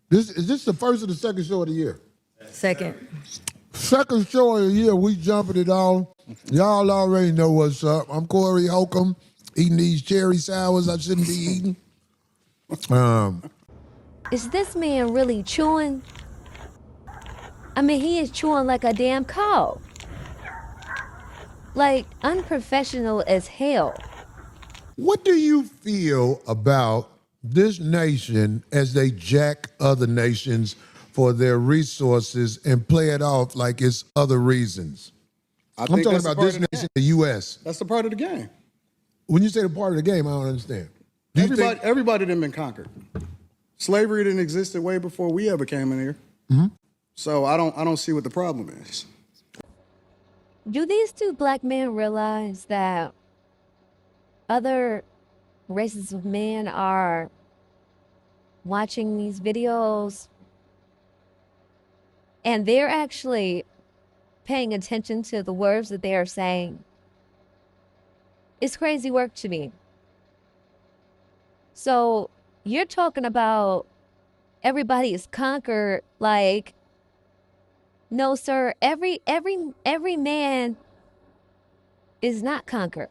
Is this the first or the second show of the year? Second. Second show of the year, we jumping it on. Y'all already know what's up. I'm Corey Holcomb, eating these cherry sours I shouldn't be eating. Is this man really chewing? I mean, he is chewing like a damn cow. Like, unprofessional as hell. What do you feel about this nation as they jack other nations for their resources and play it off like it's other reasons? I'm talking about this nation, the U.S. That's the part of the game. When you say the part of the game, I don't understand. Everybody done been conquered. Slavery didn't exist way before we ever came in here. Mm-hmm. So I don't see what the problem is. Do these two black men realize that other races of men are watching these videos and they're actually paying attention to the words that they are saying? It's crazy work to me. So you're talking about everybody is conquered, like, no, sir, every man is not conquered.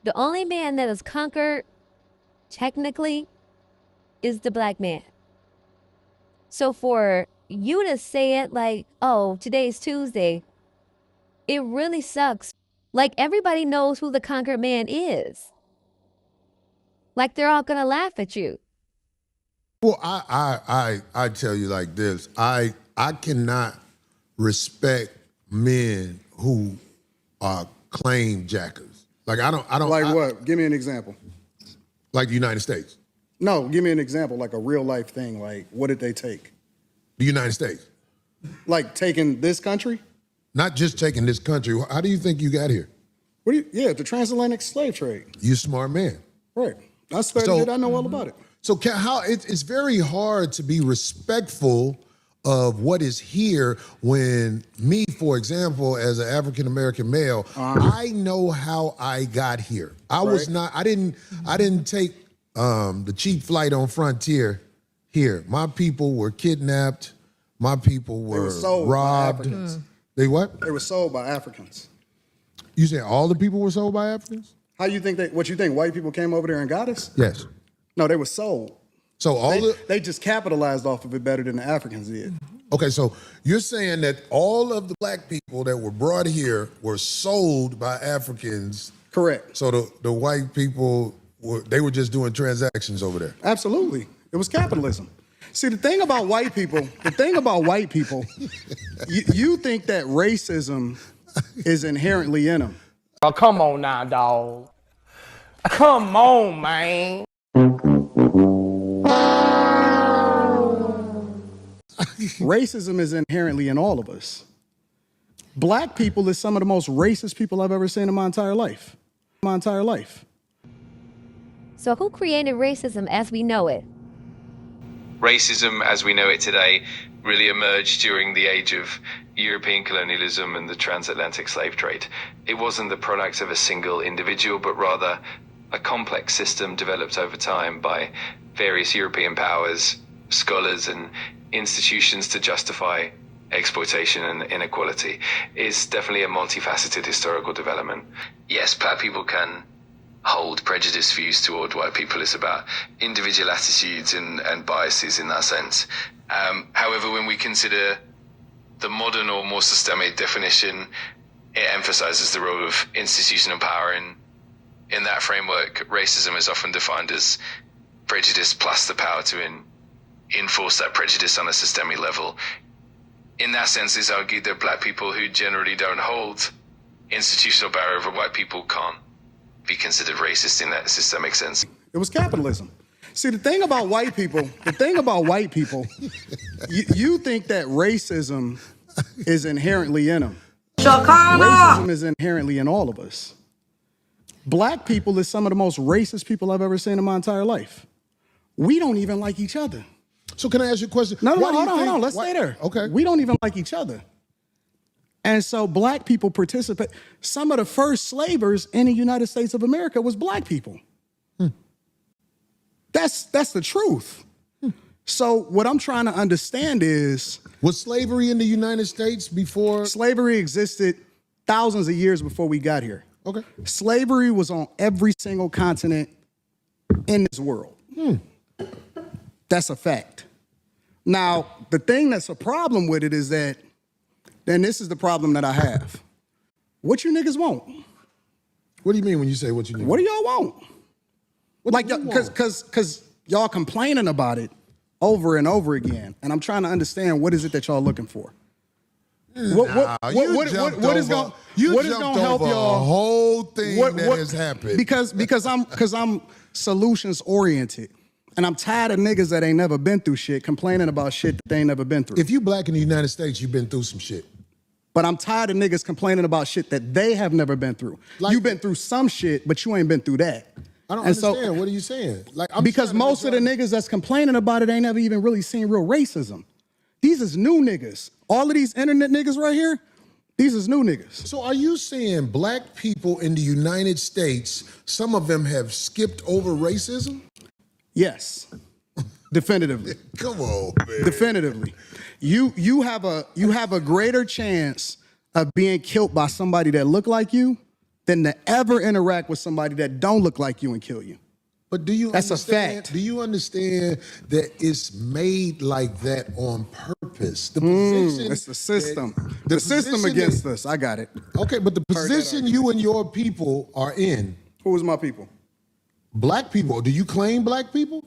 The only man that is conquered, technically, is the black man. So for you to say it like, oh, today's Tuesday, it really sucks. Like, everybody knows who the conquered man is. Like, they're all gonna laugh at you. Well, I tell you like this. I cannot respect men who are claim jackers. Like I don't Like what? Give me an example. Like the United States. No, give me an example, like a real life thing. Like, what did they take? The United States. Like taking this country? Not just taking this country. How do you think you got here? Yeah, the transatlantic slave trade. You a smart man. Right. I studied it. I know all about it. So it's very hard to be respectful of what is here when me, for example, as an African-American male, I know how I got here. I didn't take the cheap flight on Frontier here. My people were kidnapped. My people were robbed. They what? They were sold by Africans. You say all the people were sold by Africans? How you think what you think white people came over there and got us? Yes. No, they were sold. So they just capitalized off of it better than the Africans did. Okay, so you're saying that all of the black people that were brought here were sold by Africans. Correct. So the white people they were just doing transactions over there. Absolutely. It was capitalism. See, the thing about white people, you think that racism is inherently in them. Oh, come on now, dog. Come on, man. Racism is inherently in all of us. Black people is some of the most racist people I've ever seen in my entire life. So who created racism as we know it? Racism as we know it today really emerged during the age of European colonialism and the transatlantic slave trade. It wasn't the product of a single individual, but rather a complex system developed over time by various European powers, scholars, and institutions to justify exploitation and inequality. It's definitely a multifaceted historical development. Yes, black people can hold prejudiced views toward white people. It's about individual attitudes and biases in that sense. However, when we consider the modern or more systemic definition, it emphasizes the role of institutional power. In that framework, racism is often defined as prejudice plus the power to enforce that prejudice on a systemic level. In that sense, it's argued that black people who generally don't hold institutional power over white people can't be considered racist in that systemic sense. It was capitalism. See, the thing about white people, you think that racism is inherently in them. Racism is inherently in all of us. Black people is some of the most racist people I've ever seen in my entire life. We don't even like each other. So can I ask you a question? No, hold on. Let's stay there. Okay. We don't even like each other. And so black people participate. Some of the first slavers in the United States of America was black people. That's the truth. So what I'm trying to understand is, Was slavery in the United States before? slavery existed thousands of years before we got here. Okay. Slavery was on every single continent in this world. That's a fact. Now, the thing that's a problem with it is that, then this is the problem that I have. What you niggas want? What do you mean when you say what you need? What do y'all want? What Like, do you want? cause y'all complaining about it over and over again, and I'm trying to understand what is it that y'all looking for. What is gonna help y'all? A whole thing that has happened. Because I'm solutions oriented, and I'm tired of niggas that ain't never been through shit complaining about shit that they ain't never been through. If you black in the United States, you've been through some shit. But I'm tired of niggas complaining about shit that they have never been through. Like, You've been through some shit, but you ain't been through that. I don't understand. What are you saying? Like, Because most of the niggas that's complaining about it ain't never even really seen real racism. These is new niggas. All of these internet niggas right here, these is new niggas. So are you saying black people in the United States, some of them have skipped over racism? Yes, definitively. Come on, man. Definitively. You have a greater chance of being killed by somebody that look like you than to ever interact with somebody that don't look like you and kill you. But do you That's a understand? fact. Do you understand that it's made like that on purpose? The position, It's the system. the The system position against us. I got it. Okay, but the position you and your people are in, Who is my people? black people. Do you claim black people?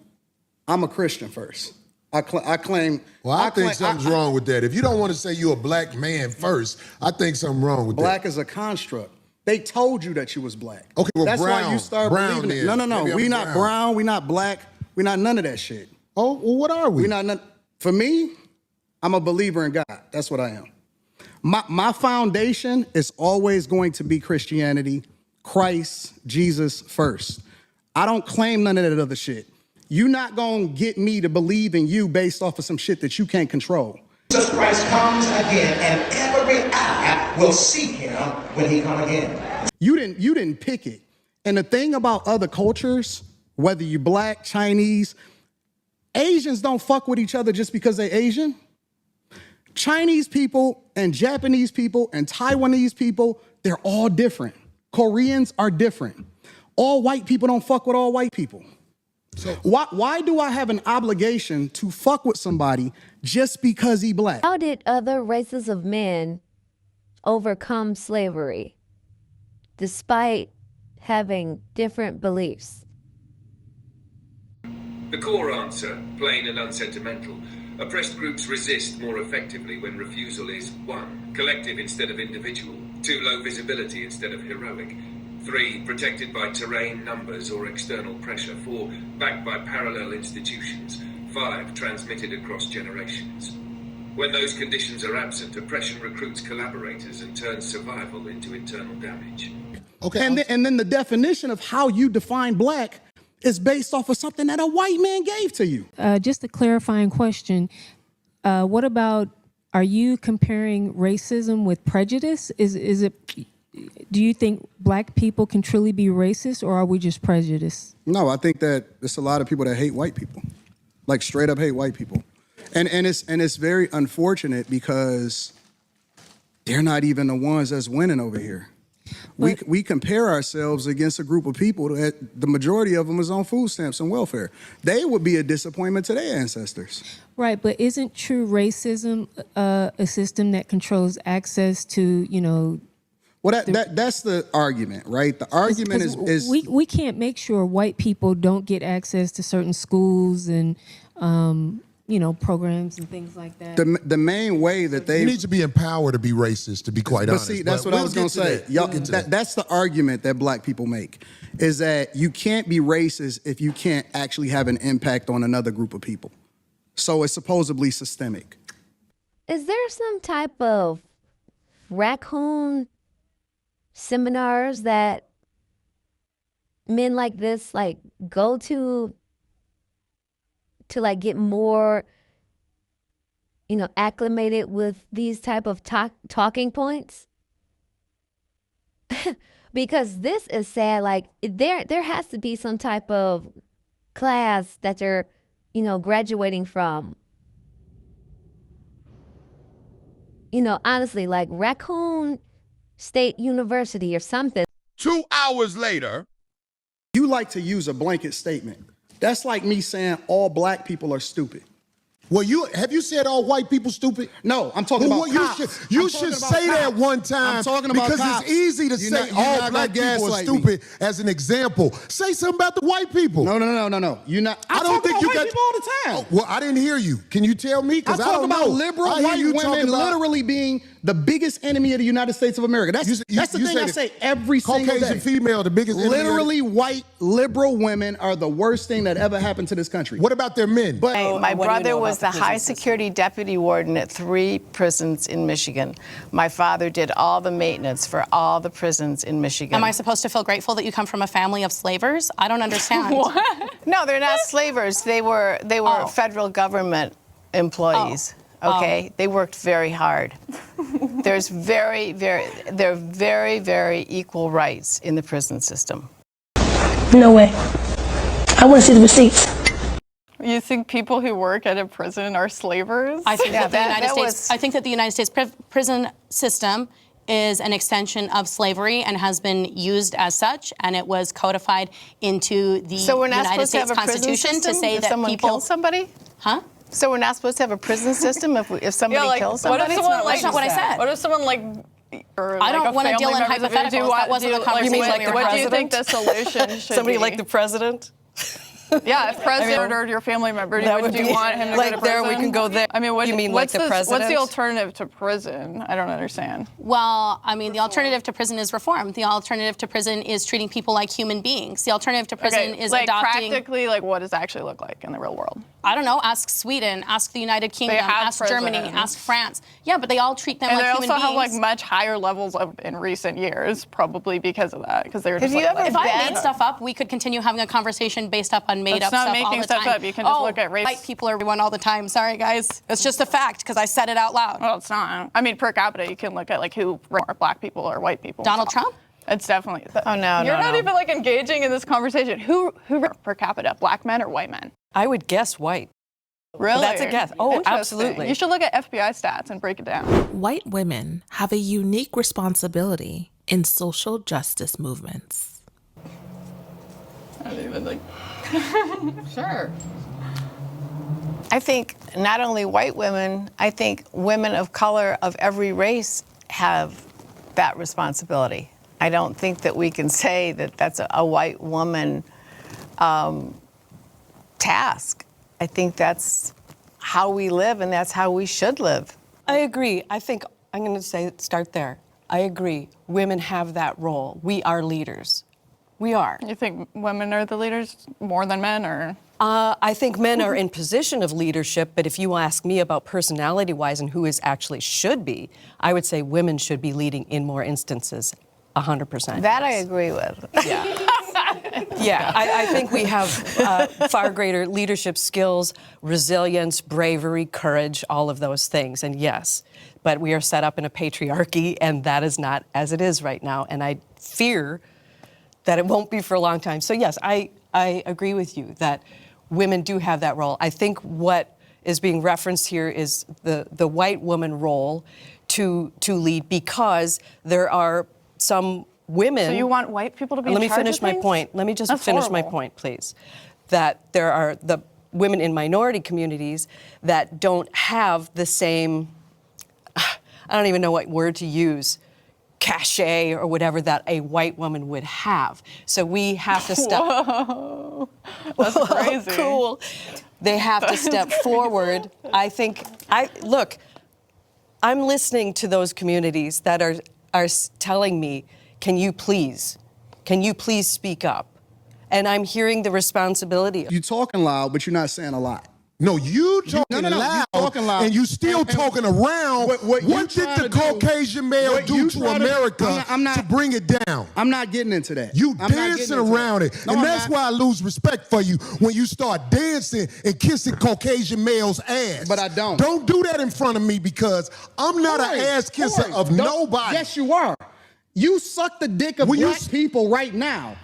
I'm a Christian first. I claim. Well, I think something's wrong with that. If you don't want to say you're a black man first, I think something wrong with Black that. is a construct. They told you that you was black. Okay, well, that's why brown. you start Brown believing it. then. No. Maybe We I'm not brown. We not black. We not none of that shit. Oh, well, what are we? We not none. For me, I'm a believer in God. That's what I am. My foundation is always going to be Christianity, Christ, Jesus first. I don't claim none of that other shit. You not gonna get me to believe in you based off of some shit that you can't control. Jesus Christ comes again, and every eye will see him when he come again. You didn't pick it. And the thing about other cultures, whether you black, Chinese, Asians don't fuck with each other just because they're Asian. Chinese people and Japanese people and Taiwanese people, they're all different. Koreans are different. All white people don't fuck with all white people. So why do I have an obligation to fuck with somebody just because he black? How did other races of men overcome slavery despite having different beliefs? The core answer, plain and unsentimental. Oppressed groups resist more effectively when refusal is 1. Collective instead of individual. 2. Low visibility instead of heroic. 3. Protected by terrain, numbers, or external pressure. 4. Backed by parallel institutions. 5. Transmitted across generations. When those conditions are absent, oppression recruits collaborators and turns survival into internal damage. Okay. And then the definition of how you define black is based off of something that a white man gave to you. Just a clarifying question. What about, are you comparing racism with prejudice? Do you think black people can truly be racist, or are we just prejudiced? No, I think that there's a lot of people that hate white people, like straight up hate white people. And it's very unfortunate because they're not even the ones that's winning over here. We compare ourselves against a group of people that the majority of them is on food stamps and welfare. They would be a disappointment to their ancestors. Right, but isn't true racism a system that controls access to, Well, that's the argument, right? The argument is we can't make sure white people don't get access to certain schools and programs and things like that. the main way that You need to be empowered to be racist, to be quite honest. See, that's what I was we'll going to get say. that. Y'all, We'll get to that. that's the argument that black people make, is that you can't be racist if you can't actually have an impact on another group of people. So it's supposedly systemic. Is there some type of raccoon seminars that men like this go to get more acclimated with these type of talking points? Because this is sad. There has to be some type of class that you're graduating from, honestly, like Raccoon State University or something. 2 hours later. You like to use a blanket statement. That's like me saying all black people are stupid. Well, have you said all white people stupid? No, I'm talking about cops. You should say that one time. I'm talking about because cops. it's easy to say all black people are stupid as an example. Say something about the white people. No. You're not. I don't think you white got people all the time. Oh, well, I didn't hear you. Can you tell me? Because I don't know. About liberal white women literally being the biggest enemy of the United States of America. That's the thing I say every single day. Caucasian female, the biggest enemy. Literally, white liberal women are the worst thing that ever happened to this country. What about their men? But my brother was the high security deputy warden at 3 prisons in Michigan. My father did all the maintenance for all the prisons in Michigan. Am I supposed to feel grateful that you come from a family of slavers? I don't understand. No, they're not slavers. They were federal government employees. Okay, they worked very hard. There's very, very equal rights in the prison system. No way. I want to see the receipts. You think people who work at a prison are slavers? I think I think that the United States prison system is an extension of slavery and has been used as such, and it was codified into the United States Constitution to say that someone people kills somebody? Huh? So we're not supposed to have a prison system if somebody kills somebody? That's not what I said. What if someone I don't want to deal in hypotheticals. That wasn't the conversation. You mean like the president? What do you think the solution should be? Somebody like the president? Yeah, if president murdered your family member, do you want him to go to prison? There we can go there. I mean, you mean like the president? What's the alternative to prison? I don't understand. Well, I mean, the alternative to prison is reform. The alternative to prison is treating people like human beings. The alternative to prison is adopting. Practically, what does it actually look like in the real world? I don't know. Ask Sweden. Ask the United Kingdom. Ask Germany. Ask France. Yeah, but they all treat them like human beings. And they also have much higher levels in recent years, probably because of that. Because they were just if I made stuff up, we could continue having a conversation based up on made up stuff all the time. Up. You can just look at race. White people are everyone all the time. Sorry, guys. It's just a fact because I said it out loud. Well, it's not. I mean, per capita, you can look at who are black people or white people. Donald Trump? It's definitely. Oh no, you're not even engaging in this conversation. Who per capita, black men or white men? I would guess white. Really? That's a guess. Oh, absolutely. You should look at FBI stats and break it down. White women have a unique responsibility in social justice movements. I don't even Sure. I think not only white women, I think women of color of every race have that responsibility. I don't think that we can say that that's a white woman task. I think that's how we live and that's how we should live. I agree. I think I'm going to start there. I agree. Women have that role. We are leaders. We are. You think women are the leaders more than men, or? I think men are in position of leadership, but if you ask me about personality-wise and who is actually should be, I would say women should be leading in more instances, 100%. That I agree with. Yeah. Yeah, I think we have far greater leadership skills, resilience, bravery, courage, all of those things, and yes, but we are set up in a patriarchy, and that is not as it is right now, and I fear that it won't be for a long time. So yes, I agree with you that women do have that role. I think what is being referenced here is the white woman role to lead, because there are some women. So you want white people to be Let in me charge finish of my things? point. Let me just That's finish horrible. my point, please. That there are the women in minority communities that don't have the same, I don't even know what word to use, cachet or whatever that a white woman would have. So we have to step. Whoa, that's crazy. Cool. They have to step forward. I think. Look. I'm listening to those communities that are telling me, can you please speak up? And I'm hearing the responsibility. You're talking loud, but you're not saying a lot. No, you talking loud, you're talking loud, and you still talking around. What did the Caucasian male do to America to bring it down? I'm not getting into that. You dancing around it. No, and I'm that's not. why I lose respect for you when you start dancing and kissing Caucasian males' ass. But I don't. Don't do that in front of me, because I'm not an ass kisser of nobody. Yes, you are. You suck the dick of black people right now.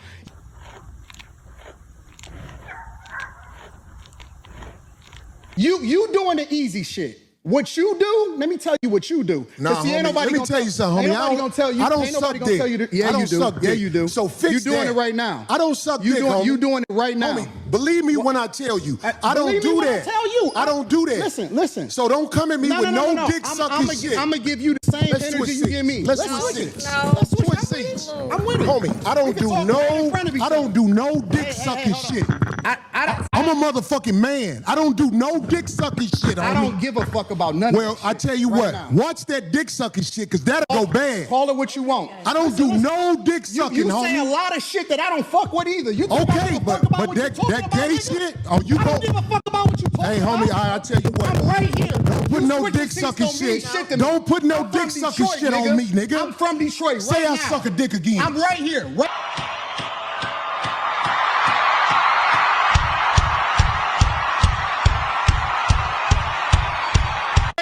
You doing the easy shit. What you do, let me tell you what you do. Nah, homie, let me tell you something, homie. Ain't nobody gonna tell you. I don't ain't nobody suck gonna dick. tell you to, yeah, I don't you do. suck Yeah, dick. you do. So fix You doing that. it right now. I don't suck dick, homie. You doing it right now. Homie, believe me when I tell you. I don't Believe me do when I that. tell you. I don't do that. Listen. So don't come at me with no dick sucking shit. I'm gonna give you the same energy you give me. Let's switch seats. Let's Switch seats. I'm with it. Homie, I don't do no dick sucking shit. I'm a motherfucking man. I don't do no dick sucking shit, homie. I don't give a fuck about none of Well, this I shit tell you right what. now. Watch that dick sucking shit, because that'll go bad. Call it what you want. I don't do no dick sucking, you homie. say a lot of shit that I don't fuck with either. You Okay, but that gay shit, oh, you I don't give a fuck about what you talking Hey, about. homie, I tell you what. I'm right here. Don't put You no switching dick seats sucking don't mean shit. shit to me. Don't put no I'm dick from sucking Detroit, shit on me, nigga. I'm from Detroit Say right I now. suck a dick again. I'm right here. Right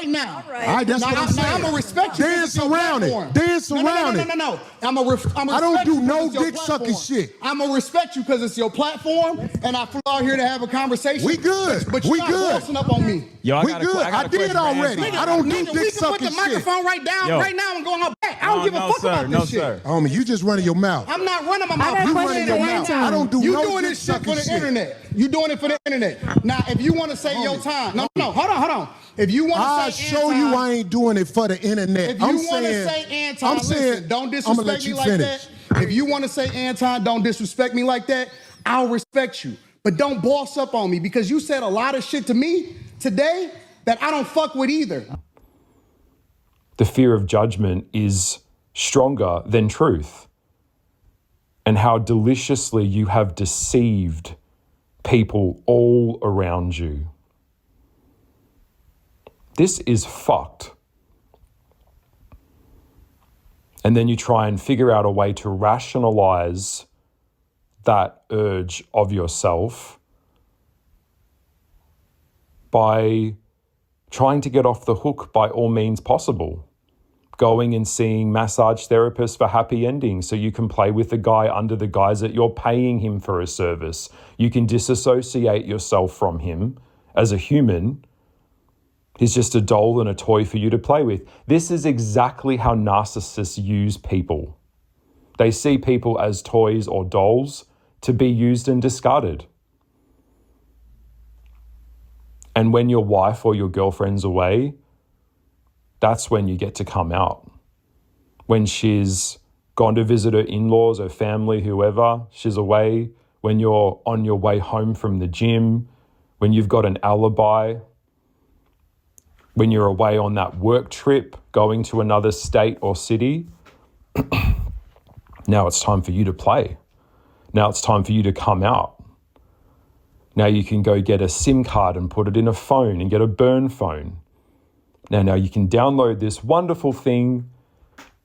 now. All right, that's what I'm saying. I'm gonna respect you. Dance around it. Dance around it. No. I'm gonna I don't do no dick dick sucking shit. I'm gonna respect you because it's your platform, and I flew out here to have a conversation. We good. But We you're good. not bossing up on me. Yo, We good. I did already. I don't do dick We can put sucking the shit. microphone right down Yo. right now and go on back. I don't give a fuck about this shit. Homie, you just running your mouth. I'm not running my got mouth. a You question running for your Anton. mouth. I don't do You no doing dick this shit for sucking the shit. internet. You doing it for the internet. Now, if you want to say your time, no, hold on. If you want I'll to say show you I ain't doing it for the internet. If you want to say Anton, listen, don't disrespect me like that. If you want to say Anton, don't disrespect me like that. I'll respect you. But don't boss up on me because you said a lot of shit to me today that I don't fuck with either. The fear of judgment is stronger than truth. And how deliciously you have deceived people all around you. This is fucked. And then you try and figure out a way to rationalize that urge of yourself by trying to get off the hook by all means possible. Going and seeing massage therapists for happy endings so you can play with the guy under the guise that you're paying him for a service. You can disassociate yourself from him as a human. He's just a doll and a toy for you to play with. This is exactly how narcissists use people. They see people as toys or dolls to be used and discarded. And when your wife or your girlfriend's away, that's when you get to come out. When she's gone to visit her in-laws, her family, whoever, she's away. When you're on your way home from the gym, when you've got an alibi, when you're away on that work trip, going to another state or city, now it's time for you to play. Now it's time for you to come out. Now you can go get a SIM card and put it in a phone and get a burn phone. Now you can download this wonderful thing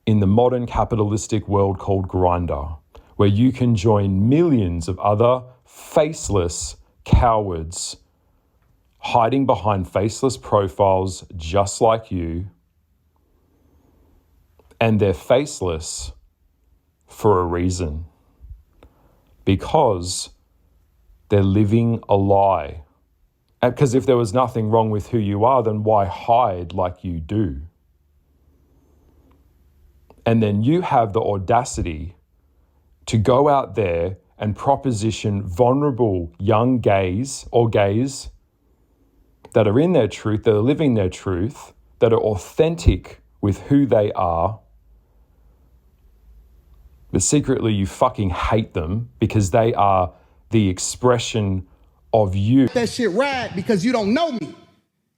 in the modern capitalistic world called Grindr, where you can join millions of other faceless cowards hiding behind faceless profiles just like you, and they're faceless for a reason, because they're living a lie. Because if there was nothing wrong with who you are, then why hide like you do? And then you have the audacity to go out there and proposition vulnerable young gays or gays that are in their truth, that are living their truth, that are authentic with who they are, but secretly you fucking hate them because they are the expression of you. That shit rad because you don't know me.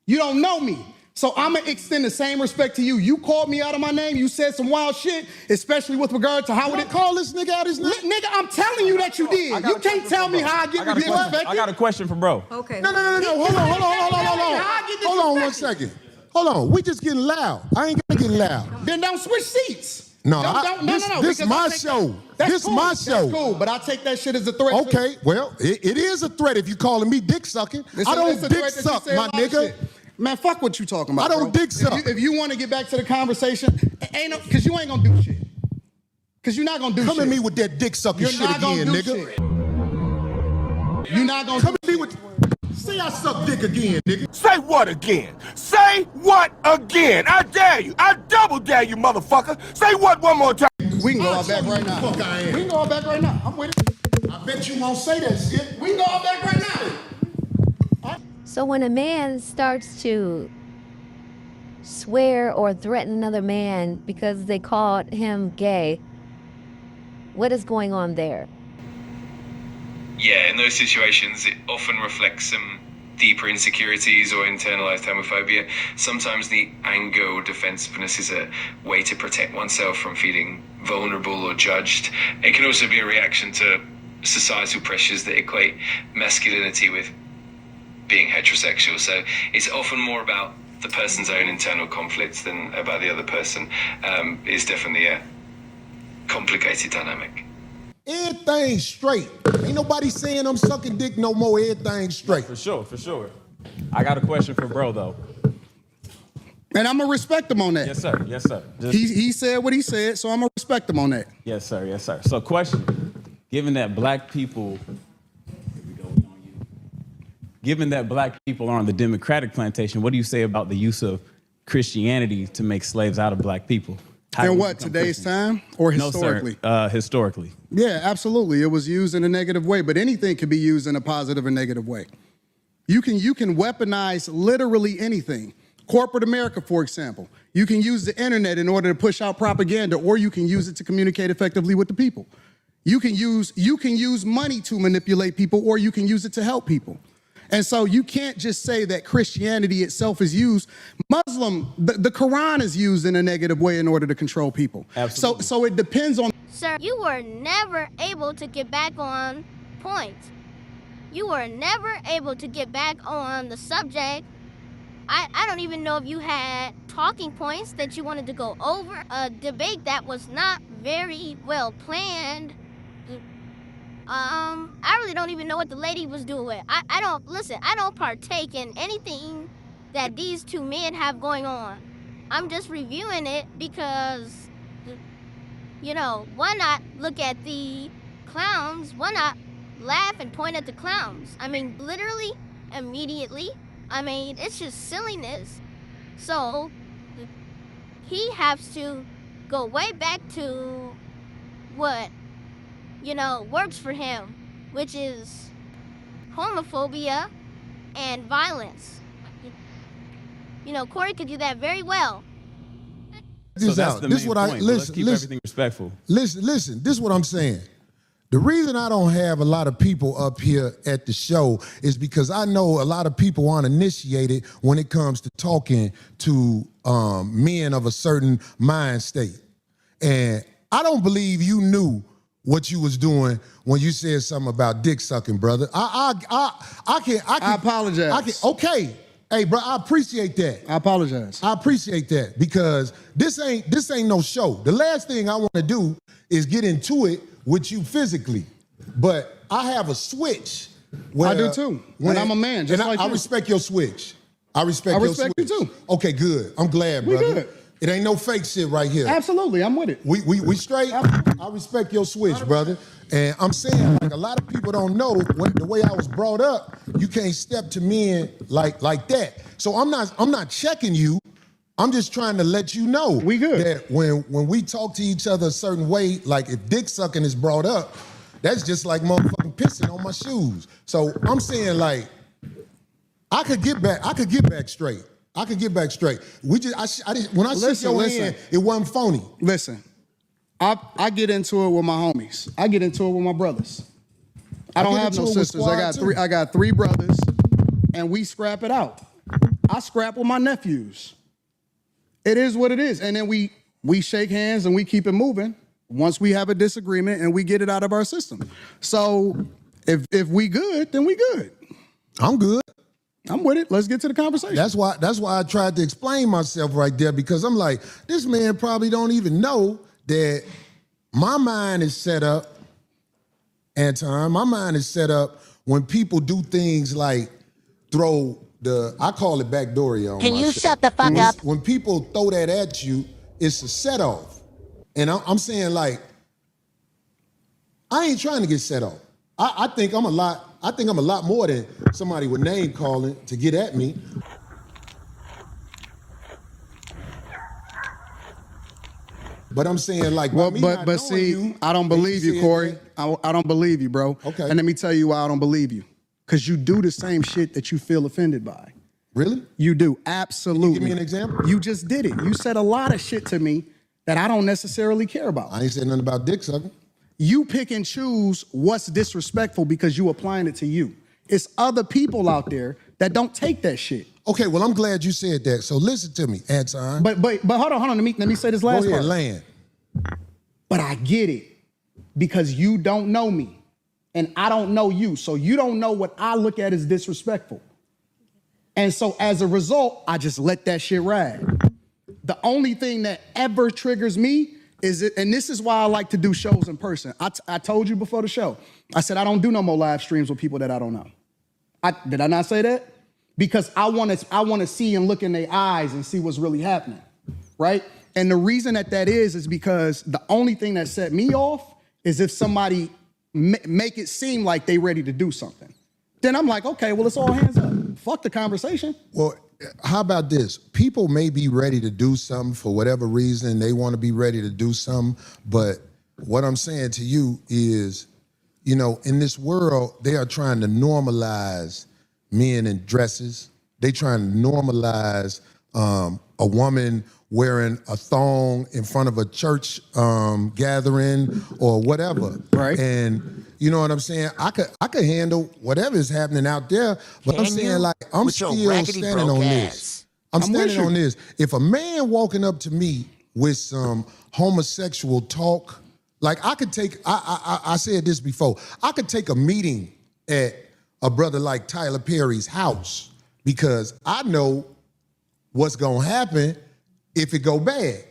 You don't know me. So I'm going to extend the same respect to you. You called me out of my name. You said some wild shit, especially with regard to how would it call this nigga out his name? Nigga, I'm telling you that you did. You can't tell me how I get disrespected. I got a question for bro. Okay. No. Hold on 1 second. Hold on. We just getting loud. I ain't gonna get loud. Then don't switch seats. No, This my show. This cool. my show. That's cool, but I take that shit as a threat. Okay, well, it is a threat if you calling me dick sucking. I don't dick suck, my nigga. Man, fuck what you talking about. I don't dick suck. If you want to get back to the conversation, because you ain't gonna do shit. Because you're not gonna do shit. Come at me with that dick sucking shit again, nigga. You're not gonna Come do at me with. Say I suck dick again, nigga. Say what again? Say what again? I dare you. I double dare you, motherfucker. Say what one more time. We can go out back right now. Fuck I am. We can go out back right now. I'm with it. I bet you won't say that shit. We can go out back right now. So when a man starts to swear or threaten another man because they called him gay, what is going on there? Yeah, in those situations, it often reflects some deeper insecurities or internalized homophobia. Sometimes the anger or defensiveness is a way to protect oneself from feeling vulnerable or judged. It can also be a reaction to societal pressures that equate masculinity with being heterosexual. So it's often more about the person's own internal conflicts than about the other person. It's definitely a complicated dynamic. Everything straight. Ain't nobody saying I'm sucking dick no more. Everything straight. For sure, for sure. I got a question for bro, though. And I'm going to respect him on that. Yes, sir. Yes, sir. He said what he said, so I'm going to respect him on that. Yes, sir. Yes, sir. So question, given that black people are on the Democratic plantation, what do you say about the use of Christianity to make slaves out of black people? In what, today's time or historically? No, sir. Historically. Yeah, absolutely. It was used in a negative way, but anything can be used in a positive or negative way. You can weaponize literally anything. Corporate America, for example. You can use the internet in order to push out propaganda, or you can use it to communicate effectively with the people. You can use money to manipulate people, or you can use it to help people. And so you can't just say that Christianity itself is used. The Quran is used in a negative way in order to control people. Absolutely. So it depends on. Sir, you were never able to get back on point. You were never able to get back on the subject. I don't even know if you had talking points that you wanted to go over. A debate that was not very well planned. I really don't even know what the lady was doing. I don't partake in anything that these two men have going on. I'm just reviewing it because, why not look at the clowns? Why not laugh and point at the clowns? I mean, literally, immediately. I mean, it's just silliness. So, he has to go way back to what works for him, which is homophobia and violence. Corey could do that very well. So that's the main point. Let's keep everything respectful. Listen, this is what I'm saying. The reason I don't have a lot of people up here at the show is because I know a lot of people aren't initiated when it comes to talking to men of a certain mind state. And I don't believe you knew what you was doing when you said something about dick sucking, brother. I apologize. Okay. Hey, bro, I appreciate that. I apologize. I appreciate that because this ain't no show. The last thing I want to do is get into it with you physically. But I have a switch. Where, I do too. And I'm a man, just like you. I respect your switch. I respect your switch. You too. Okay, good. I'm glad, brother. We good. It ain't no fake shit right here. Absolutely, I'm with it. We straight. I respect your switch, brother. And I'm saying, like, a lot of people don't know the way I was brought up. You can't step to men like that. So I'm not checking you. I'm just trying to let you know we good. That when we talk to each other a certain way, like if dick sucking is brought up, that's just like motherfucking pissing on my shoes. So I'm saying, like, I could get back straight. We just when I shook your hand, it wasn't phony. Listen, I get into it with my homies. I get into it with my brothers. I don't have no sisters. I got three brothers, and we scrap it out. I scrap with my nephews. It is what it is. And then we shake hands and we keep it moving once we have a disagreement and we get it out of our system. So if we good, then we good. I'm good. I'm with it. Let's get to the conversation. That's why I tried to explain myself right there, because I'm like, this man probably don't even know that my mind is set up, Anton, my mind is set up when people do things like throw I call it backdooria on Can you myself. shut the fuck up? When people throw that at you, it's a set off. And I'm saying, like, I ain't trying to get set off. I think I'm a lot I think I'm a lot more than somebody with name calling to get at me. But I'm saying, like, but see, I don't believe you, Corey. I don't believe you, bro. Okay. And let me tell you why I don't believe you. Because you do the same shit that you feel offended by. Really? You do, absolutely. Can you give me an example? You just did it. You said a lot of shit to me that I don't necessarily care about. I ain't said nothing about dick sucking. You pick and choose what's disrespectful because you applying it to you. It's other people out there that don't take that shit. Okay, well, I'm glad you said that. So listen to me, Anton. But hold on. Let me say this last Go ahead, part. land. But I get it because you don't know me and I don't know you. So you don't know what I look at as disrespectful. And so as a result, I just let that shit ride. The only thing that ever triggers me is it, and this is why I like to do shows in person. I told you before the show, I said I don't do no more live streams with people that I don't know. Did I not say that? Because I want to see and look in their eyes and see what's really happening, right? And the reason that is because the only thing that set me off is if somebody make it seem like they ready to do something. Then I'm like, okay, well, it's all hands up. Fuck the conversation. Well, how about this? People may be ready to do something for whatever reason. They want to be ready to do something. But what I'm saying to you is, you know, in this world, they are trying to normalize men in dresses. They trying to normalize a woman wearing a thong in front of a church gathering or whatever. Right. And you know what I'm saying? I could handle whatever is happening out there, but I'm saying, like, I'm still standing on this. I'm standing on this. If a man walking up to me with some homosexual talk, like I could take, I said this before, I could take a meeting at a brother like Tyler Perry's house because I know what's gonna happen if it go bad.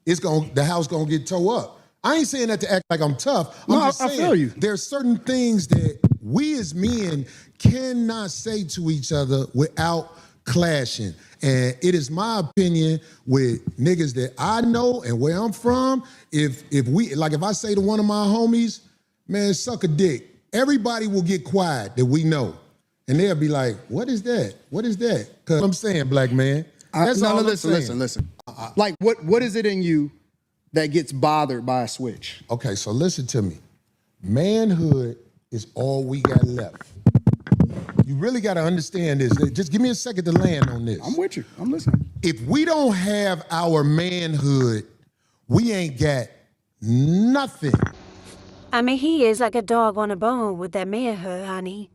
The house gonna get tore up. I ain't saying that to act like I'm tough. I'm just saying, I feel you. There's certain things that we as men cannot say to each other without clashing. And it is my opinion with niggas that I know and where I'm from, if I say to one of my homies, man, suck a dick, everybody will get quiet that we know. And they'll be like, what is that? What is that? Because I'm saying, black man. That's all I'm saying. Listen. Like, what is it in you that gets bothered by a switch? Okay, so listen to me. Manhood is all we got left. You really got to understand this. Just give me a second to land on this. I'm with you. I'm listening. If we don't have our manhood, we ain't got nothing. I mean, he is like a dog on a bone with that manhood, honey.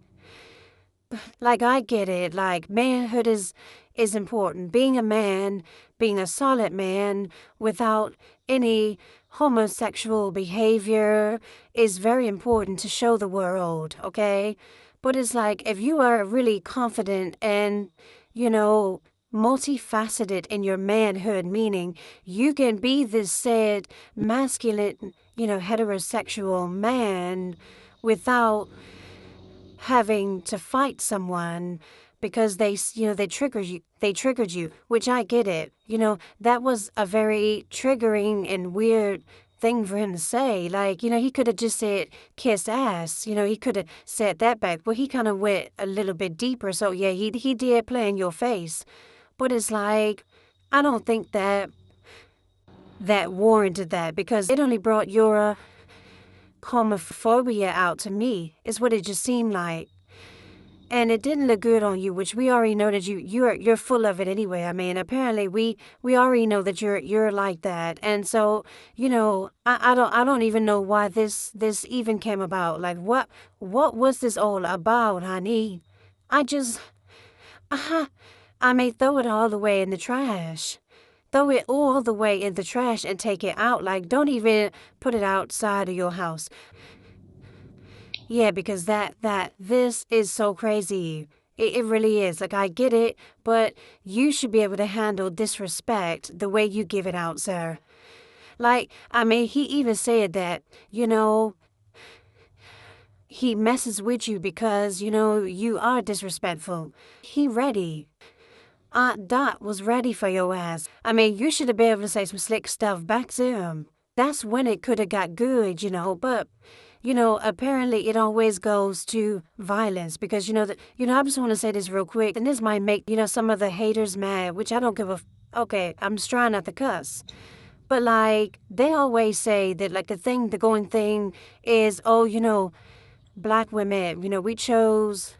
Like, I get it. Like, manhood is important. Being a man, being a solid man without any homosexual behavior is very important to show the world, okay? But it's like, if you are really confident and, you know, multifaceted in your manhood, meaning you can be this said masculine, you know, heterosexual man without having to fight someone because they triggered you, which I get it. You know, that was a very triggering and weird thing for him to say. Like, you know, he could have just said kiss ass. You know, he could have said that back, but he kind of went a little bit deeper. So yeah, he did play in your face. But it's like, I don't think that warranted that, because it only brought your homophobia out to me, is what it just seemed like. And it didn't look good on you, which we already know that you're full of it anyway. I mean, apparently we already know that you're like that. And so, you know, I don't even know why this even came about. Like, what was this all about, honey? I may throw it all the way in the trash. Throw it all the way in the trash and take it out. Like, don't even put it outside of your house. Yeah, because this is so crazy. It really is. Like, I get it, but you should be able to handle disrespect the way you give it out, sir. Like, I mean, he even said that, you know, he messes with you because, you know, you are disrespectful. He ready. Aunt Dot was ready for your ass. I mean, you should have been able to say some slick stuff back to him. That's when it could have got good, you know, but apparently it always goes to violence because, I just want to say this real quick, and this might make, some of the haters mad, which I don't give a, okay, I'm just trying not to cuss. But, like, they always say that, like, the going thing is, black women, we chose,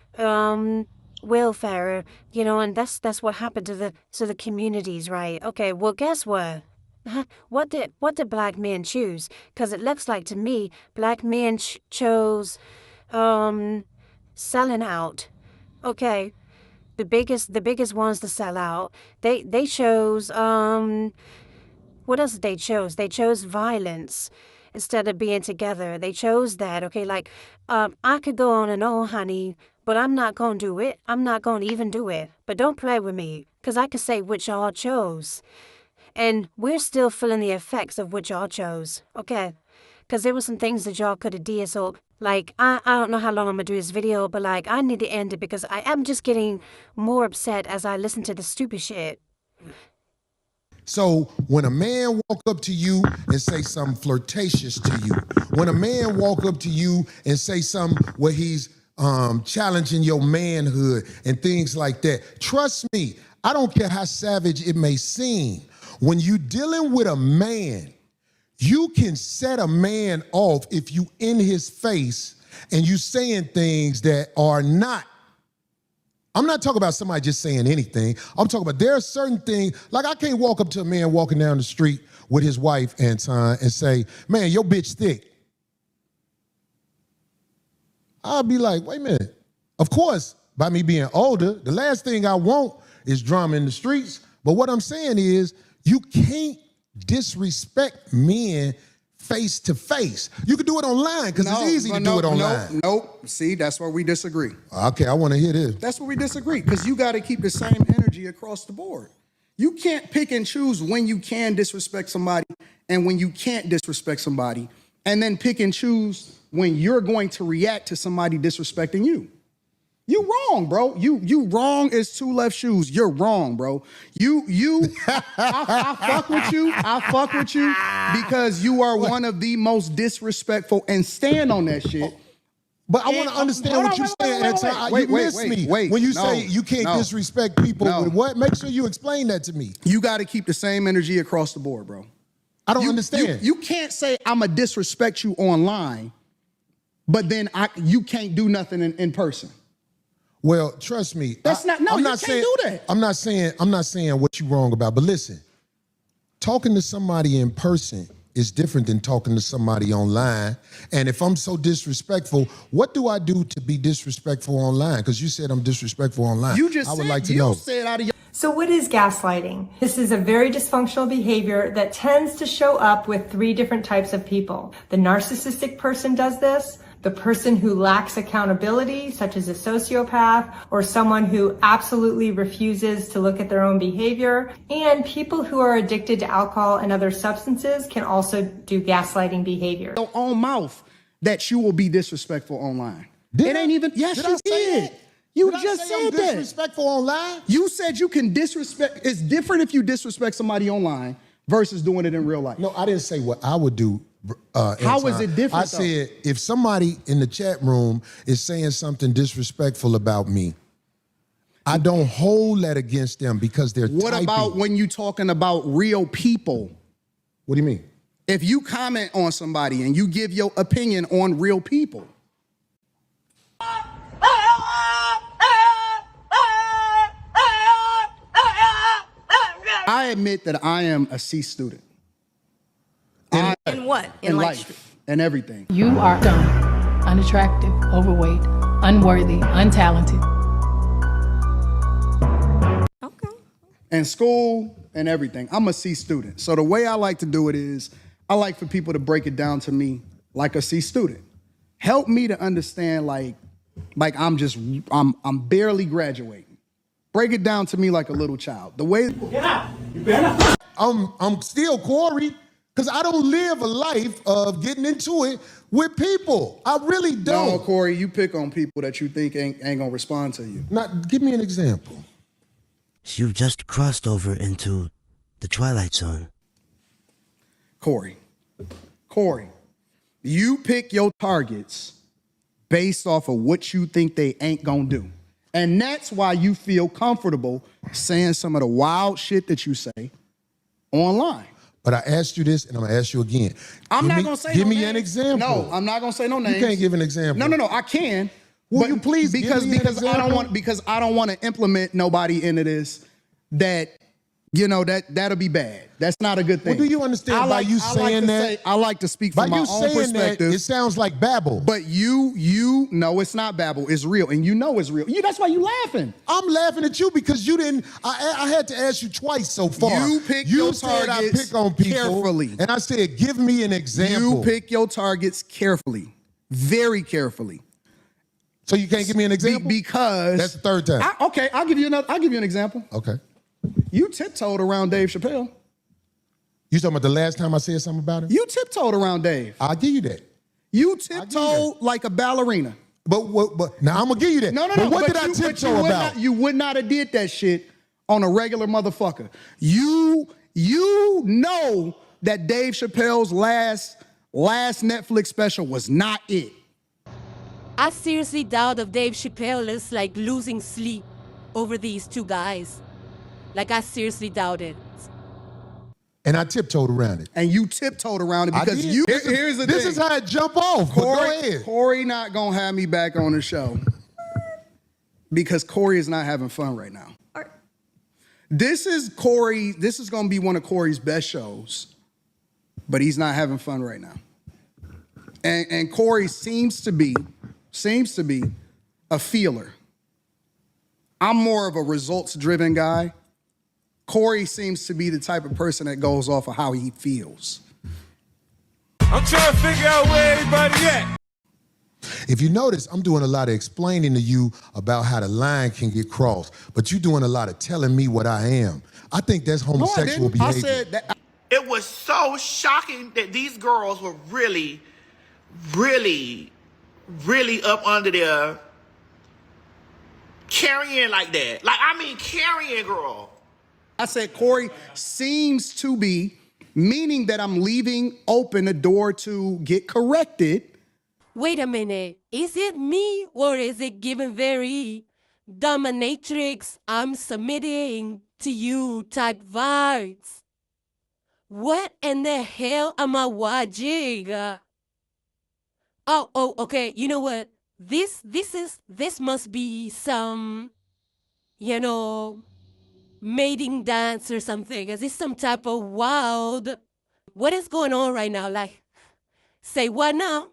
welfare, and that's what happened to the communities, right? Okay, well, guess what? What did black men choose? Because it looks like to me, black men chose, selling out. Okay, the biggest ones to sell out. They chose, what else did they chose? They chose violence instead of being together. They chose that. Okay, like, I could go on and on, honey, but I'm not gonna do it. I'm not gonna even do it. But don't play with me, because I could say which y'all chose. And we're still feeling the effects of what y'all chose, okay? Because there were some things that y'all could have did. So, like, I don't know how long I'm going to do this video, but, like, I need to end it because I am just getting more upset as I listen to the stupid shit. So when a man walk up to you and say something flirtatious to you, when a man walk up to you and say something where he's challenging your manhood and things like that, trust me, I don't care how savage it may seem. When you dealing with a man, you can set a man off if you in his face and you saying things that are not. I'm not talking about somebody just saying anything. I'm talking about there are certain things, like I can't walk up to a man walking down the street with his wife, Anton, and say, man, your bitch thick. I'll be like, wait a minute. Of course, by me being older, the last thing I want is drama in the streets. But what I'm saying is, you can't disrespect men face to face. You can do it online because it's easy to do it online. Nope. See, that's where we disagree. Okay, I want to hear this. That's where we disagree because you got to keep the same energy across the board. You can't pick and choose when you can disrespect somebody and when you can't disrespect somebody, and then pick and choose when you're going to react to somebody disrespecting you. You wrong, bro. You wrong as two left shoes. You're wrong, bro. I fuck with you. I fuck with you because you are one of the most disrespectful, and stand on that shit. But I want to understand what you're saying, Anton. You missed me. When you say you can't disrespect people with what? Make sure you explain that to me. You got to keep the same energy across the board, bro. I don't understand. You can't say I'm going to disrespect you online, but then you can't do nothing in person. Well, trust me. I'm not saying do that. I'm not saying what you're wrong about. But listen, talking to somebody in person is different than talking to somebody online. And if I'm so disrespectful, what do I do to be disrespectful online? Because you said I'm disrespectful online. I would like to know. So what is gaslighting? This is a very dysfunctional behavior that tends to show up with 3 different types of people. The narcissistic person does this. The person who lacks accountability, such as a sociopath, or someone who absolutely refuses to look at their own behavior. And people who are addicted to alcohol and other substances can also do gaslighting behavior. Your own mouth that you will be disrespectful online. It ain't even, yes, you did. You just said that. Disrespectful online? You said you can disrespect. It's different if you disrespect somebody online versus doing it in real life. No, I didn't say what I would do. How is it different? I said if somebody in the chat room is saying something disrespectful about me, I don't hold that against them because they're What typing. about when you talking about real people? What do you mean? If you comment on somebody and you give your opinion on real people. I admit that I am a C student. In what? In life and everything. You are dumb, unattractive, overweight, unworthy, untalented. Okay. In school and everything. I'm a C student. So the way I like to do it is I like for people to break it down to me like a C student. Help me to understand like I'm barely graduating. Break it down to me like a little child. The way Get out. You better. I'm still Corey. Because I don't live a life of getting into it with people. I really don't. No, Corey, you pick on people that you think ain't gonna respond to you. Now, give me an example. You've just crossed over into the Twilight Zone. Corey, You pick your targets based off of what you think they ain't gonna do. And that's why you feel comfortable saying some of the wild shit that you say online. But I asked you this, and I'm gonna ask you again. I'm not gonna say no names. Give me an example. No, I'm not gonna say no names. You can't give an example. No, I can. Will you please because give me an example? because I don't want to implement nobody into this that that'll be bad. That's not a good thing. Well, do you understand by you saying that? I like to speak from my own perspective. It sounds like babble. But you know it's not babble. It's real, and you know it's real. That's why you laughing. I'm laughing at you because you didn't. I had to ask you twice so far. You pick your said targets I pick on people carefully, and I said, give me an example. You pick your targets carefully, very carefully. So you can't give me an example because that's the third time. Okay, I'll give you an example. Okay. You tiptoed around Dave Chappelle. You talking about the last time I said something about him? You tiptoed around Dave. I'll give you that. You tiptoed like a ballerina. But now I'm gonna give you that. No. But what did I tiptoe about? You would not have did that shit on a regular motherfucker. You know that Dave Chappelle's last Netflix special was not it. I seriously doubt if Dave Chappelle is like losing sleep over these two guys. Like, I seriously doubt it. And I tiptoed around it. And you tiptoed around it because here's the thing. This is how it jump off. Go ahead. Corey not gonna have me back on the show because Corey is not having fun right now. This is gonna be one of Corey's best shows, but he's not having fun right now. And Corey seems to be a feeler. I'm more of a results-driven guy. Corey seems to be the type of person that goes off of how he feels. I'm trying to figure out where everybody at. If you notice, I'm doing a lot of explaining to you about how the line can get crossed, but you're doing a lot of telling me what I am. I think that's homosexual behavior. I said that. It was so shocking that these girls were really, really, really up under there carrying like that. Like, I mean, carrying, girl. I said Corey seems to be, meaning that I'm leaving open a door to get corrected. Wait a minute. Is it me or is it given very dominatrix, I'm submitting to you type vibes? What in the hell am I watching? Okay. You know what? This must be some, mating dance or something. Is this some type of wild? What is going on right now? Like, say what now?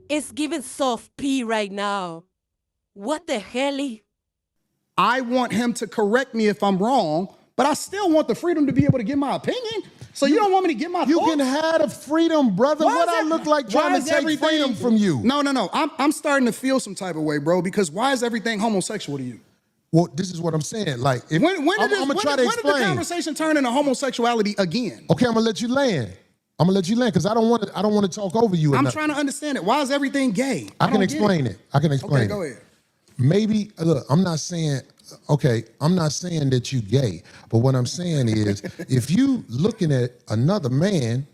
It's giving soft P right now. What the hell? I want him to correct me if I'm wrong, but I still want the freedom to be able to give my opinion. So you don't want me to get my thoughts? You can have the freedom, brother. What I look like trying to take freedom from you? No. I'm starting to feel some type of way, bro, because why is everything homosexual to you? Well, this is what I'm saying. Like, if when did the conversation turn into homosexuality again? Okay, I'm gonna let you land. Because I don't want to talk over you. I'm trying to understand it. Why is everything gay? I can explain it. Okay, go ahead. Maybe look, I'm not saying that you gay, but what I'm saying is if you looking at another man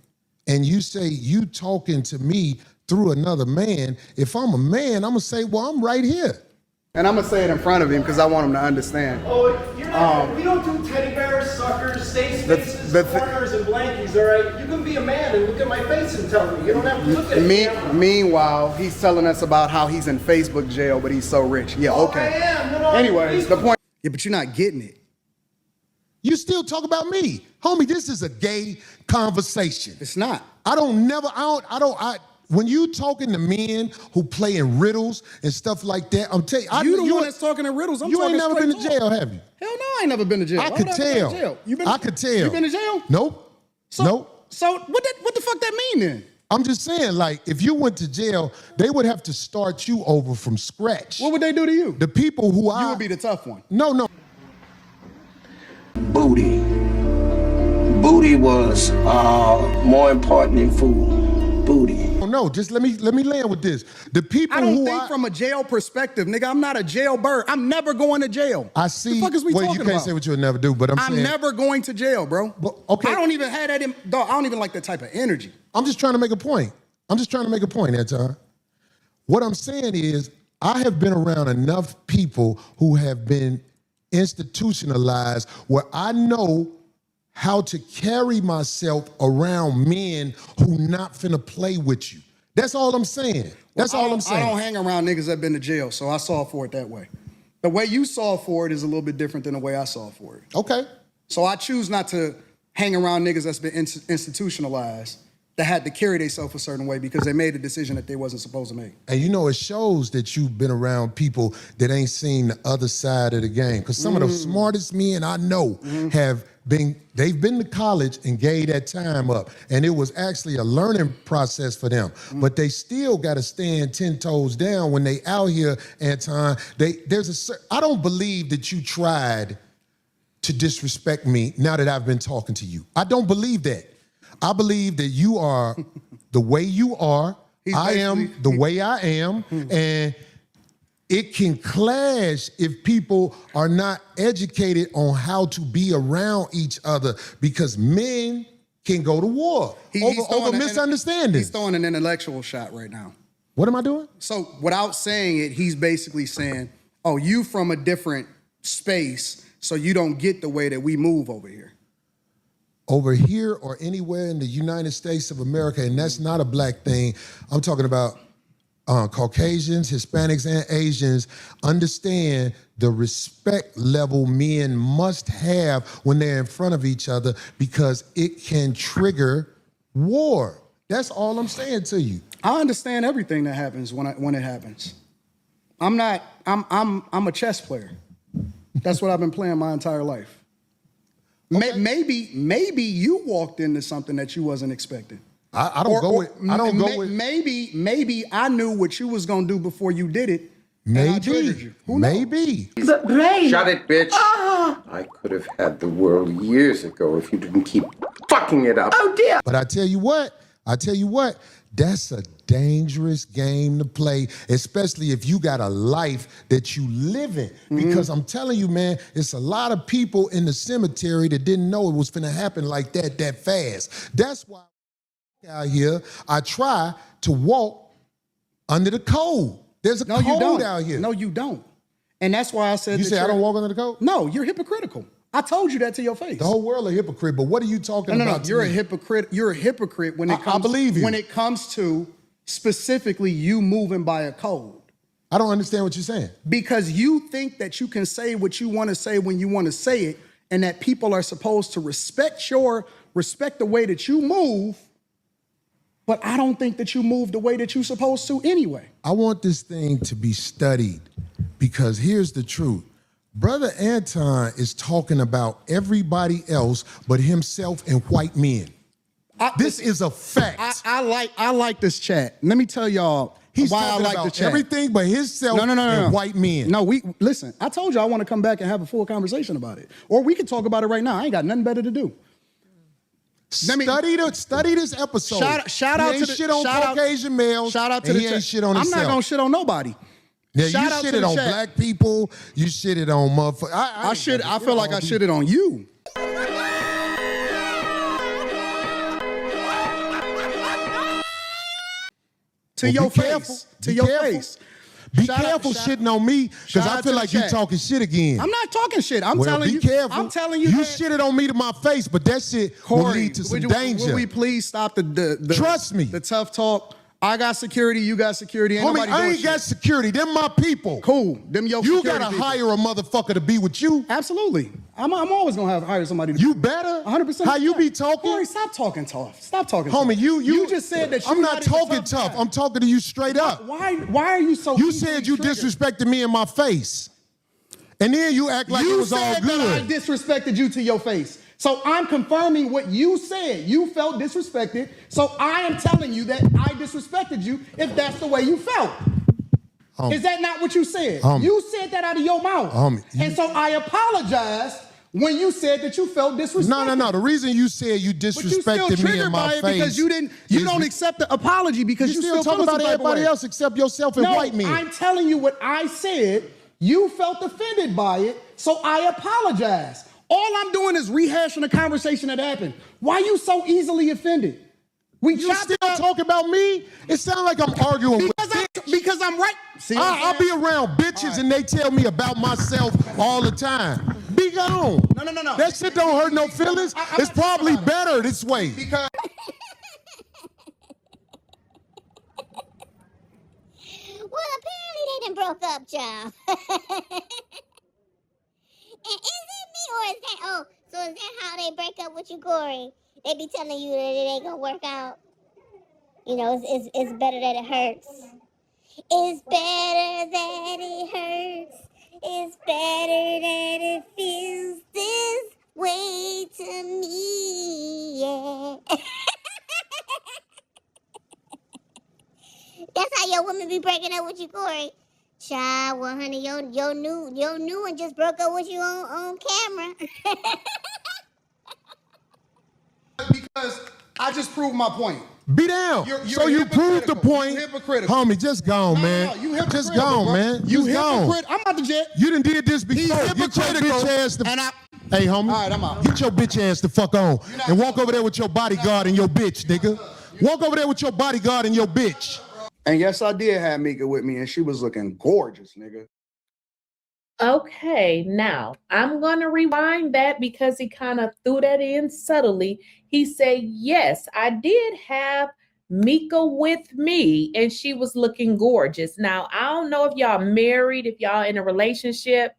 and you say you talking to me through another man, if I'm a man, I'm gonna say, well, I'm right here. And I'm gonna say it in front of him because I want him to understand. Oh, you're not, we don't do teddy bears, suckers, safe spaces, corners, and blankies, all right? You can be a man and look at my face and tell me. You don't have to look at me. Meanwhile, he's telling us about how he's in Facebook jail, but he's so rich. Yeah, okay. I am. No, anyways, the point. Yeah, but you're not getting it. You still talk about me. Homie, this is a gay conversation. It's not. When you talking to men who play in riddles and stuff like that, I'm telling you. You the one that's talking in riddles. You ain't never been to jail, have you? Hell no, I ain't never been to jail. I could tell. I could tell. You been to jail? Nope. Nope. So what the fuck that mean then? I'm just saying, like, if you went to jail, they would have to start you over from scratch. What would they do to you? The people who You would be the tough one. No. Booty. Booty was more important than food. Booty. don't know. Just let me land with this. The people I don't who think from a jail perspective, nigga. I'm not a jailbird. I'm never going to jail. I see. The fuck is we talking you can't about? say what you'll never do, but I'm saying. never going to jail, bro. Okay. I don't even have that in, dog. I don't even like that type of energy. I'm just trying to make a point. Anton. What I'm saying is, I have been around enough people who have been institutionalized where I know how to carry myself around men who not finna play with you. That's all I'm saying. I don't hang around niggas that been to jail, so I saw for it that way. The way you saw for it is a little bit different than the way I saw for it. Okay. So I choose not to hang around niggas that's been institutionalized, that had to carry themselves a certain way because they made a decision that they wasn't supposed to make. And you know, it shows that you've been around people that ain't seen the other side of the game. Because some of the smartest men I know they've been to college and gave that time up. And it was actually a learning process for them. But they still got to stand 10 toes down when they out here, Anton. I don't believe that you tried to disrespect me now that I've been talking to you. I don't believe that. I believe that you are the way you are. I am the way I am. And it can clash if people are not educated on how to be around each other, because men can go to war over misunderstanding. He's throwing an intellectual shot right now. What am I doing? So without saying it, he's basically saying, oh, you from a different space, so you don't get the way that we move over here. Over here or anywhere in the United States of America, and that's not a black thing. I'm talking about Caucasians, Hispanics, and Asians understand the respect level men must have when they're in front of each other, because it can trigger war. That's all I'm saying to you. I understand everything that happens when it happens. I'm a chess player. That's what I've been playing my entire life. Okay. Maybe you walked into something that you wasn't expecting. Maybe I knew what you was gonna do before you did it. Maybe. Maybe. But Ray. Shut it, bitch. I could have had the world years ago if you didn't keep fucking it up. Oh dear. But I tell you what, that's a dangerous game to play, especially if you got a life that you live in. Because I'm telling you, man, it's a lot of people in the cemetery that didn't know it was finna happen like that fast. That's why out here, I try to walk under the code. There's a code out here. No, you don't. And that's why I said you say I don't walk under the code? No, you're hypocritical. I told you that to your face. The whole world a hypocrite, but what are you talking about? No, you're a hypocrite. You're a hypocrite when it comes. I believe you. When it comes to specifically you moving by a code. I don't understand what you're saying. Because you think that you can say what you want to say when you want to say it, and that people are supposed to respect the way that you move. But I don't think that you move the way that you're supposed to anyway. I want this thing to be studied, because here's the truth. Brother Anton is talking about everybody else but himself and white men. This is a fact. I like this chat. Let me tell y'all why I like the chat. Everything but himself and white men. No, listen. I told you I want to come back and have a full conversation about it, or we can talk about it right now. I ain't got nothing better to do. Study this episode. Shout out to the shit on Caucasian males. Shout out to the chat. Shit on I'm himself. not gonna shit on nobody. Yeah, you shitted on black people. You shitted on motherfuckers. I feel like I shitted on you. To your face. To your face. Be careful shitting on me, because I feel like you're talking shit again. I'm not talking shit. I'm telling you. Be careful. I'm telling you. You shitted on me to my face, but that shit will lead to some danger. Will we please stop the Trust me. The tough talk? I got security. You got security. Ain't Homie, I ain't got security. Them my people. Cool. Them your You security gotta people. hire a motherfucker to be with you. Absolutely. I'm always gonna hire somebody. You better. 100%. How you be talking? Corey, stop talking tough. Stop talking. Homie, tough. you just said that. I'm not talking tough. I'm talking to you straight up. Why are you so? You said you disrespected me in my face, and then you act like it was all good. That I disrespected you to your face. So I'm confirming what you said. You felt disrespected. So I am telling you that I disrespected you if that's the way you felt. Is that not what you said? You said that out of your mouth. And so I apologized when you said that you felt disrespected. No. The reason you said you But you still disrespected me triggered in by my it face because you don't accept the apology because you you still talk feel about some type of everybody way. else except yourself and No, white men. I'm telling you what I said. You felt offended by it, so I apologize. All I'm doing is rehashing a conversation that happened. Why you so easily offended? You still talk about me? It sounds like I'm arguing because I'm right. See what I'm I'll be around bitches and they tell me about myself all the time. Be gone. No. That shit don't hurt no feelings. It's probably better this way. Because Well, apparently they done broke up, child. And is it me or is that, oh, so is that how they break up with you, Corey? They be telling you that it ain't gonna work out. You know, it's better that it hurts. It's better that it hurts. It's better that it feels this way to me, yeah. That's how your women be breaking up with you, Corey. Child, well, honey, your new one just broke up with you on camera. because I just proved my point. Be down. You're you proved the point. You're hypocritical. Homie, just gone, man. No, you hypocritical, just gone, bro. man. You Just gone. hypocrite. I'm out the jet. You done did this before. He's Get your hypocritical, bitch ass the and Hey, homie. All right, I'm out. Get your bitch ass the fuck on. And walk over there with your bodyguard and your bitch, nigga. Walk over there with your bodyguard and your bitch. And yes, I did have Mika with me, and she was looking gorgeous, nigga. Okay, now I'm going to rewind that because he kind of threw that in subtly. He said, yes, I did have Mika with me and she was looking gorgeous. Now, I don't know if y'all married, if y'all in a relationship.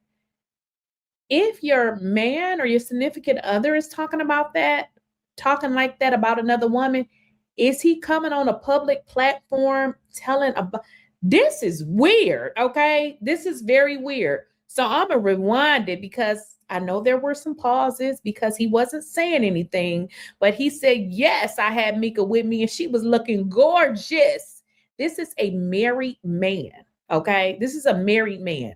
If your man or your significant other is talking about that, talking like that about another woman, is he coming on a public platform telling about this? Is weird, okay? This is very weird. So I'm gonna rewind it because I know there were some pauses because he wasn't saying anything, but he said, yes, I had Mika with me and she was looking gorgeous. This is a married man, okay? This is a married man.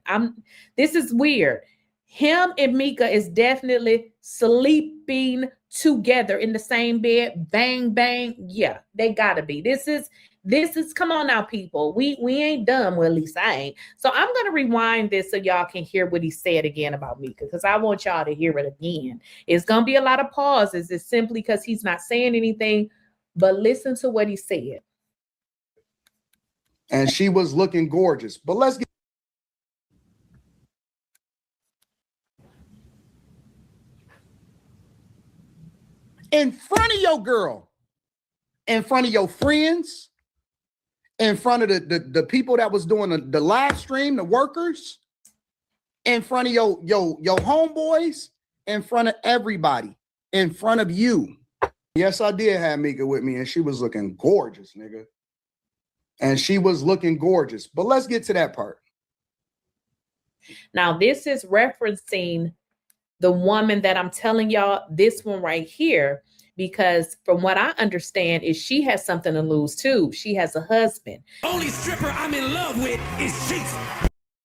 This is weird. Him and Mika is definitely sleeping together in the same bed. Bang, bang. Yeah, they gotta be. This is, come on now, people. We ain't done. Well, at least I ain't. So I'm gonna rewind this so y'all can hear what he said again about Mika, because I want y'all to hear it again. It's gonna be a lot of pauses. It's simply because he's not saying anything, but listen to what he said. And she was looking gorgeous. But let's get in front of your girl, in front of your friends, in front of the people that was doing the live stream, the workers, in front of your homeboys, in front of everybody, in front of you. Yes, I did have Mika with me, and she was looking gorgeous, nigga. And she was looking gorgeous. But let's get to that part. Now, this is referencing the woman that I'm telling y'all, this one right here, because from what I understand is she has something to lose too. She has a husband. Only stripper I'm in love with is Sheets.